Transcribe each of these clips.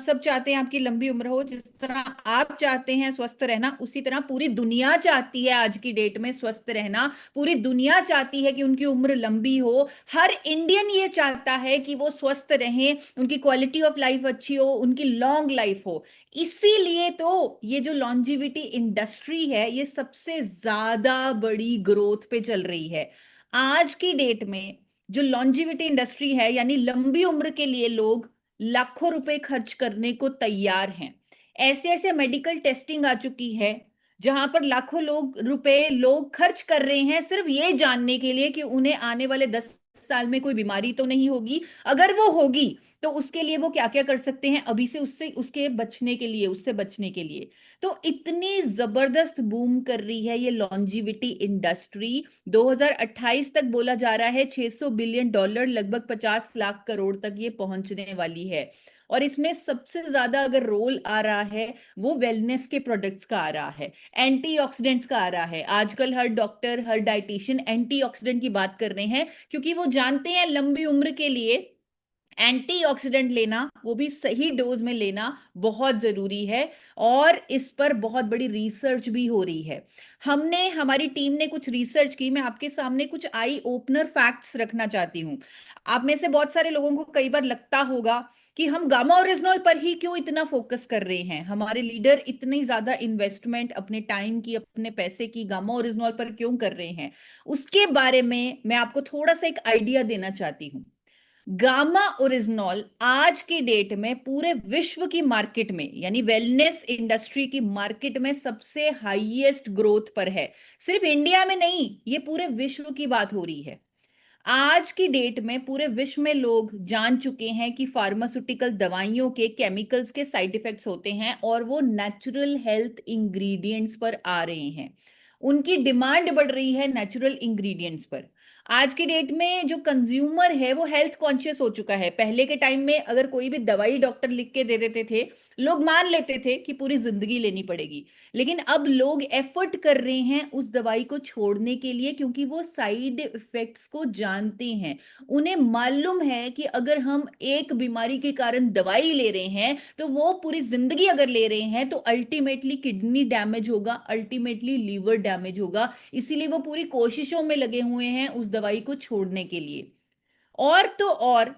सब चाहते हैं आपकी लंबी उम्र हो, जिस तरह आप चाहते हैं स्वस्थ रहना, उसी तरह पूरी दुनिया चाहती है आज की डेट में स्वस्थ रहना। पूरी दुनिया चाहती है कि उनकी उम्र लंबी हो। हर इंडियन ये चाहता है कि वो स्वस्थ रहें, उनकी क्वालिटी ऑफ लाइफ अच्छी हो, उनकी लॉन्ग लाइफ हो। इसीलिए तो ये जो लॉन्जिविटी इंडस्ट्री है, ये सबसे ज्यादा बड़ी ग्रोथ पे चल रही है आज की डेट में। जो लॉन्जिविटी इंडस्ट्री है, यानी लंबी उम्र के लिए लोग लाखों रुपए खर्च करने को तैयार हैं। ऐसे ऐसे मेडिकल टेस्टिंग आ चुकी है जहां पर लाखों रुपए लोग खर्च कर रहे हैं सिर्फ ये जानने के लिए कि उन्हें आने वाले 10 साल में कोई बीमारी तो नहीं होगी। अगर वो होगी तो उसके लिए वो क्या क्या कर सकते हैं अभी से, उससे उसके बचने के लिए, उससे बचने के लिए। तो इतनी जबरदस्त बूम कर रही है ये लॉन्जिविटी इंडस्ट्री। 2028 तक बोला जा रहा है $600 बिलियन, लगभग 50 लाख करोड़ तक ये पहुंचने वाली है। और इसमें सबसे ज्यादा अगर रोल आ रहा है वो वेलनेस के प्रोडक्ट्स का आ रहा है, एंटीऑक्सीडेंट्स का आ रहा है। आजकल हर डॉक्टर, हर डाइटिशियन एंटीऑक्सीडेंट की बात कर रहे हैं, क्योंकि वो जानते हैं लंबी उम्र के लिए एंटीऑक्सीडेंट लेना, वो भी सही डोज में लेना बहुत जरूरी है। और इस पर बहुत बड़ी रिसर्च भी हो रही है। हमने, हमारी टीम ने कुछ रिसर्च की। मैं आपके सामने कुछ आई ओपनर फैक्ट्स रखना चाहती हूं। आप में से बहुत सारे लोगों को कई बार लगता होगा कि हम गामा ओरिजिनल पर ही क्यों इतना फोकस कर रहे हैं, हमारे लीडर इतनी ज्यादा इन्वेस्टमेंट अपने टाइम की, अपने पैसे की गामा ओरिजिनल पर क्यों कर रहे हैं। उसके बारे में मैं आपको थोड़ा सा एक आइडिया देना चाहती हूँ। गामा ओरिजिनॉल आज की डेट में पूरे विश्व की मार्केट में, यानी वेलनेस इंडस्ट्री की मार्केट में सबसे हाईएस्ट ग्रोथ पर है। सिर्फ इंडिया में नहीं, ये पूरे विश्व की बात हो रही है। आज की डेट में पूरे विश्व में लोग जान चुके हैं कि फार्मास्यूटिकल दवाइयों के केमिकल्स के साइड इफेक्ट्स होते हैं और वो नेचुरल हेल्थ इंग्रेडिएंट्स पर आ रहे हैं। उनकी डिमांड बढ़ रही है नेचुरल इंग्रेडिएंट्स पर। आज की डेट में जो कंज्यूमर है वो हेल्थ कॉन्शियस हो चुका है। पहले के टाइम में अगर कोई भी दवाई डॉक्टर लिख के दे देते थे, लोग मान लेते थे कि पूरी जिंदगी लेनी पड़ेगी। लेकिन अब लोग एफर्ट कर रहे हैं उस दवाई को छोड़ने के लिए, क्योंकि वो साइड इफेक्ट्स को जानते हैं। उन्हें मालूम है कि अगर हम एक बीमारी के कारण दवाई ले रहे हैं तो वो पूरी जिंदगी अगर ले रहे हैं तो अल्टीमेटली किडनी डैमेज होगा, अल्टीमेटली लीवर डैमेज होगा। इसीलिए वो पूरी कोशिशों में लगे हुए हैं उस दवाई को छोड़ने के लिए। और तो और,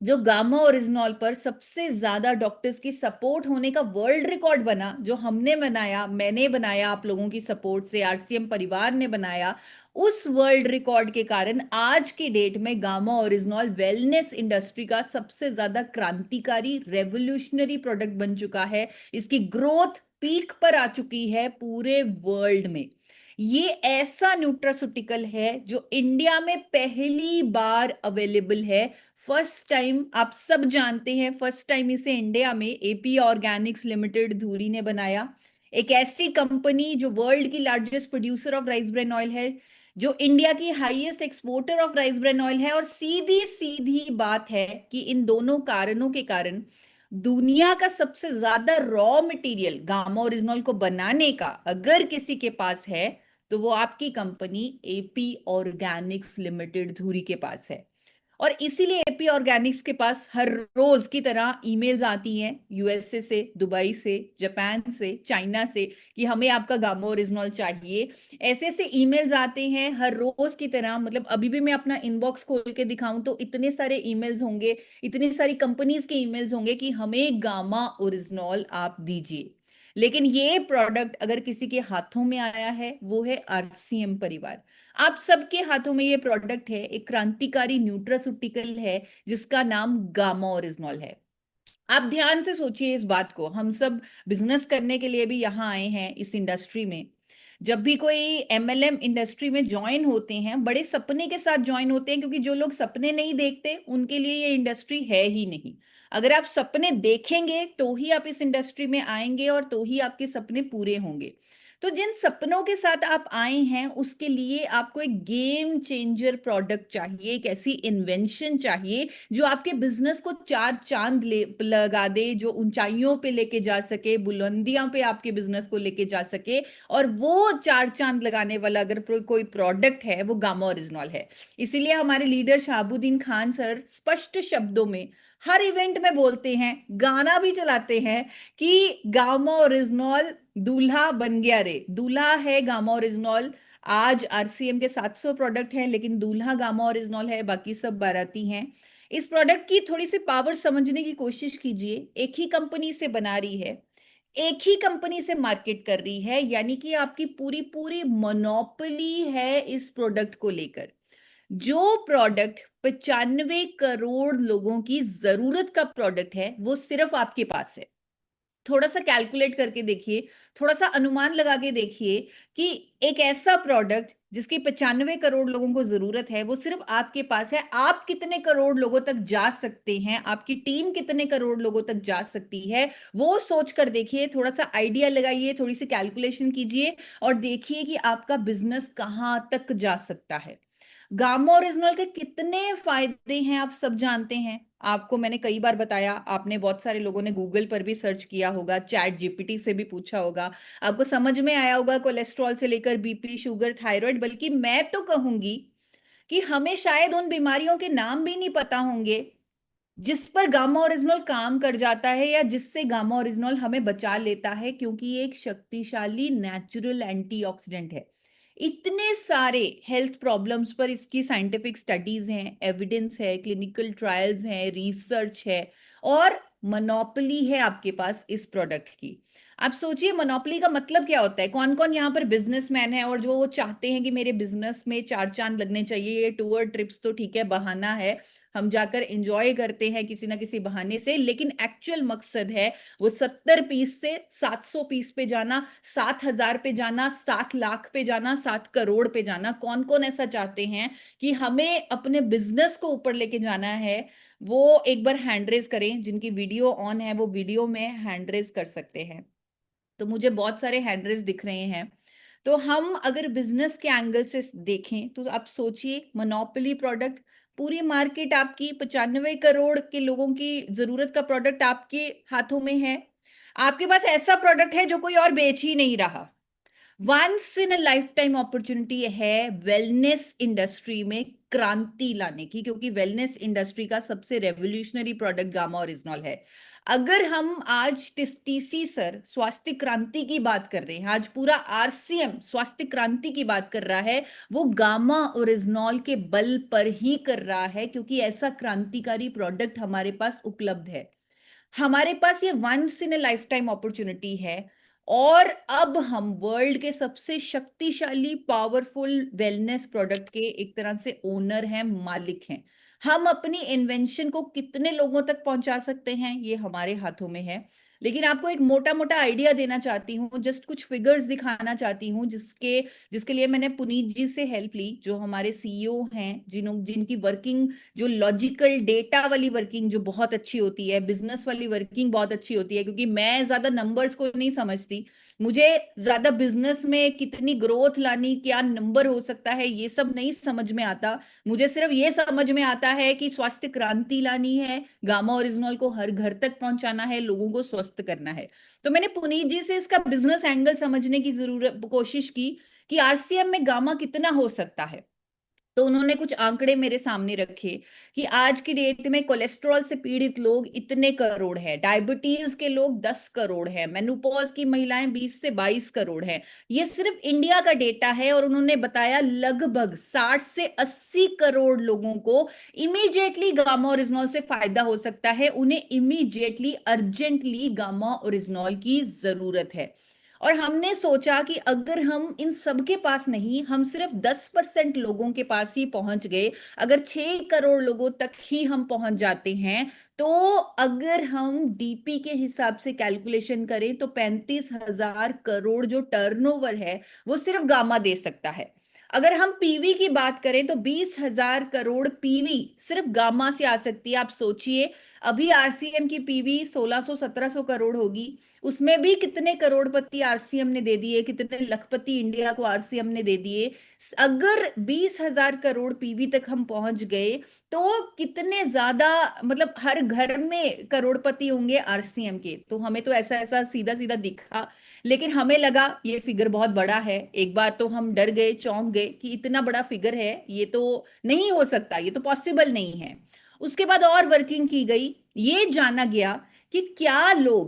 जो गामा ओरिजिनॉल पर सबसे ज्यादा डॉक्टर्स की सपोर्ट होने का वर्ल्ड रिकॉर्ड बना, जो हमने बनाया, मैंने बनाया, आप लोगों की सपोर्ट से आरसीएम परिवार ने बनाया, उस वर्ल्ड रिकॉर्ड के कारण आज की डेट में गामा ओरिजिनॉल वेलनेस इंडस्ट्री का सबसे ज्यादा क्रांतिकारी, रेवोल्यूशनरी प्रोडक्ट बन चुका है। इसकी ग्रोथ पीक पर आ चुकी है पूरे वर्ल्ड में। ये ऐसा न्यूट्रास्यूटिकल है जो इंडिया में पहली बार अवेलेबल है। फर्स्ट टाइम, आप सब जानते हैं, फर्स्ट टाइम इसे इंडिया में एपी ऑर्गेनिक्स लिमिटेड धुरी ने बनाया। एक ऐसी कंपनी जो वर्ल्ड की largest producer of rice bran oil है, जो इंडिया की highest exporter of rice bran oil है। और सीधी सीधी बात है कि इन दोनों कारणों के कारण दुनिया का सबसे ज्यादा रॉ मटेरियल गामा ओरिजिनल को बनाने का अगर किसी के पास है तो वो आपकी कंपनी एपी ऑर्गेनिक्स लिमिटेड धुरी के पास है। और इसीलिए एपी ऑर्गेनिक्स के पास हर रोज की तरह ईमेल्स आती हैं यूएसए से, दुबई से, जापान से, चाइना से कि हमें आपका गामा ओरिजिनल चाहिए। ऐसे ऐसे ईमेल्स आते हैं हर रोज की तरह। मतलब अभी भी मैं अपना इनबॉक्स खोल के दिखाऊं तो इतने सारे ईमेल्स होंगे, इतनी सारी कंपनीज के ईमेल्स होंगे कि हमें गामा ओरिजिनल आप दीजिए। लेकिन ये प्रोडक्ट अगर किसी के हाथों में आया है वो है आरसीएम परिवार। आप सबके हाथों में ये प्रोडक्ट है, एक क्रांतिकारी न्यूट्रास्यूटिकल है जिसका नाम गामा ओरिजिनल है। आप ध्यान से सोचिए इस बात को। हम सब बिजनेस करने के लिए भी यहाँ आए हैं इस इंडस्ट्री में। जब भी कोई एमएलएम इंडस्ट्री में ज्वाइन होते हैं, बड़े सपने के साथ ज्वाइन होते हैं, क्योंकि जो लोग सपने नहीं देखते उनके लिए ये इंडस्ट्री है ही नहीं। अगर आप सपने देखेंगे तो ही आप इस इंडस्ट्री में आएंगे और तो ही आपके सपने पूरे होंगे। तो जिन सपनों के साथ आप आए हैं उसके लिए आपको एक गेम चेंजर प्रोडक्ट चाहिए, एक ऐसी इन्वेंशन चाहिए जो आपके बिजनेस को चार चांद लगा दे, जो ऊंचाइयों पे लेके जा सके, बुलंदियों पे आपके बिजनेस को लेके जा सके। और वो चार चांद लगाने वाला अगर कोई प्रोडक्ट है वो गामा ओरिजिनल है। इसीलिए हमारे लीडर शहाबुद्दीन खान सर स्पष्ट शब्दों में हर इवेंट में बोलते हैं, गाना भी चलाते हैं कि गामा ओरिजिनॉल दूल्हा बन गया रे, दूल्हा है गामा ओरिजिनॉल। आज आरसीएम के 700 प्रोडक्ट हैं, लेकिन दूल्हा गामा ओरिजिनॉल है, बाकी सब बाराती हैं। इस प्रोडक्ट की थोड़ी सी पावर समझने की कोशिश कीजिए। एक ही कंपनी से बना रही है, एक ही कंपनी से मार्केट कर रही है, यानी कि आपकी पूरी पूरी मोनोपोली है इस प्रोडक्ट को लेकर। जो प्रोडक्ट 95 करोड़ लोगों की जरूरत का प्रोडक्ट है, वो सिर्फ आपके पास है। थोड़ा सा कैलकुलेट करके देखिए, थोड़ा सा अनुमान लगा के देखिए कि एक ऐसा प्रोडक्ट जिसकी 95 करोड़ लोगों को जरूरत है, वो सिर्फ आपके पास है। आप कितने करोड़ लोगों तक जा सकते हैं, आपकी टीम कितने करोड़ लोगों तक जा सकती है, वो सोच कर देखिए। थोड़ा सा आइडिया लगाइए, थोड़ी सी कैलकुलेशन कीजिए और देखिए कि आपका बिजनेस कहां तक जा सकता है। गामा ओरिजिनल के कितने फायदे हैं आप सब जानते हैं। आपको मैंने कई बार बताया, आपने बहुत सारे लोगों ने गूगल पर भी सर्च किया होगा, चैट जीपीटी से भी पूछा होगा, आपको समझ में आया होगा कोलेस्ट्रॉल से लेकर बीपी, शुगर, थायराइड। बल्कि मैं तो कहूंगी कि हमें शायद उन बीमारियों के नाम भी नहीं पता होंगे जिस पर गामा ओरिजिनल काम कर जाता है, या जिससे गामा ओरिजिनल हमें बचा लेता है, क्योंकि ये एक शक्तिशाली नेचुरल एंटीऑक्सीडेंट है। इतने सारे हेल्थ प्रॉब्लम्स पर इसकी साइंटिफिक स्टडीज हैं, एविडेंस है, क्लिनिकल ट्रायल्स हैं, रिसर्च है, और मोनोपोली है आपके पास इस प्रोडक्ट की। आप सोचिए मोनोपोली का मतलब क्या होता है। कौन कौन यहाँ पर बिजनेसमैन है और जो वो चाहते हैं कि मेरे बिजनेस में चार चांद लगने चाहिए। ये टूर ट्रिप्स तो ठीक है, बहाना है, हम जाकर एंजॉय करते हैं किसी ना किसी बहाने से, लेकिन एक्चुअल मकसद है वो 70 पीस से 700 पीस पे जाना, 7,000 पे जाना, 7 लाख पे जाना, 7 करोड़ पे जाना। कौन कौन ऐसा चाहते हैं कि हमें अपने बिजनेस को ऊपर लेके जाना है, वो एक बार हैंड रेज करें। जिनकी वीडियो ऑन है वो वीडियो में हैंड रेज कर सकते हैं। तो मुझे बहुत सारे हैंड रेज दिख रहे हैं। तो हम अगर बिजनेस के एंगल से देखें तो आप सोचिए, मोनोपोली प्रोडक्ट, पूरी मार्केट आपकी, 95 करोड़ के लोगों की जरूरत का प्रोडक्ट आपके हाथों में है। आपके पास ऐसा प्रोडक्ट है जो कोई और बेच ही नहीं रहा। Once in a lifetime opportunity है वेलनेस इंडस्ट्री में क्रांति लाने की, क्योंकि वेलनेस इंडस्ट्री का सबसे रेवोल्यूशनरी प्रोडक्ट गामा ओरिजिनल है। अगर हम आज टीसी सर स्वास्थ्य क्रांति की बात कर रहे हैं, आज पूरा आरसीएम स्वास्थ्य क्रांति की बात कर रहा है, वो गामा ओरिजिनल के बल पर ही कर रहा है, क्योंकि ऐसा क्रांतिकारी प्रोडक्ट हमारे पास उपलब्ध है। हमारे पास ये once in a lifetime opportunity है। और अब हम वर्ल्ड के सबसे शक्तिशाली पावरफुल वेलनेस प्रोडक्ट के एक तरह से ओनर हैं, मालिक हैं। हम अपनी इन्वेंशन को कितने लोगों तक पहुंचा सकते हैं, ये हमारे हाथों में है। लेकिन आपको एक मोटा मोटा आइडिया देना चाहती हूँ, जस्ट कुछ फिगर्स दिखाना चाहती हूँ, जिसके जिसके लिए मैंने पुनीत जी से हेल्प ली, जो हमारे सीईओ हैं, जिनकी वर्किंग, जो लॉजिकल डेटा वाली वर्किंग जो बहुत अच्छी होती है, बिजनेस वाली वर्किंग बहुत अच्छी होती है। क्योंकि मैं ज्यादा नंबर्स को नहीं समझती, मुझे ज्यादा बिजनेस में कितनी ग्रोथ लानी, क्या नंबर हो सकता है, ये सब नहीं समझ में आता। मुझे सिर्फ ये समझ में आता है कि स्वास्थ्य क्रांति लानी है, गामा ओरिजिनल को हर घर तक पहुंचाना है, लोगों को स्वस्थ करना है। तो मैंने पुनीत जी से इसका बिजनेस एंगल समझने की जरूरत कोशिश की कि आरसीएम में गामा कितना हो सकता है। तो उन्होंने कुछ आंकड़े मेरे सामने रखे कि आज की डेट में कोलेस्ट्रॉल से पीड़ित लोग इतने करोड़ हैं, डायबिटीज के लोग 10 करोड़ हैं, मेनोपॉज की महिलाएं 20 से 22 करोड़ हैं। ये सिर्फ इंडिया का डेटा है। और उन्होंने बताया लगभग 60 से 80 करोड़ लोगों को इमीडिएटली गामा ओरिजिनॉल से फायदा हो सकता है, उन्हें इमीडिएटली अर्जेंटली गामा ओरिजिनॉल की जरूरत है। और हमने सोचा कि अगर हम इन सबके पास नहीं, हम सिर्फ 10% लोगों के पास ही पहुंच गए, अगर 6 करोड़ लोगों तक ही हम पहुंच जाते हैं, तो अगर हम डीपी के हिसाब से कैलकुलेशन करें तो 35,000 करोड़ जो टर्नओवर है, वो सिर्फ गामा दे सकता है। अगर हम पीवी की बात करें तो 20,000 करोड़ पीवी सिर्फ गामा से आ सकती है। आप सोचिए, अभी आरसीएम की पीवी 1600-1700 करोड़ होगी, उसमें भी कितने करोड़पति आरसीएम ने दे दिए, कितने लखपति इंडिया को आरसीएम ने दे दिए। अगर 20,000 करोड़ पीवी तक हम पहुंच गए, तो कितने ज्यादा, मतलब हर घर में करोड़पति होंगे आरसीएम के। तो हमें तो ऐसा ऐसा सीधा सीधा दिखा, लेकिन हमें लगा ये फिगर बहुत बड़ा है। एक बार तो हम डर गए, चौंक गए कि इतना बड़ा फिगर है, ये तो नहीं हो सकता, ये तो पॉसिबल नहीं है। उसके बाद और वर्किंग की गई, ये जाना गया कि क्या लोग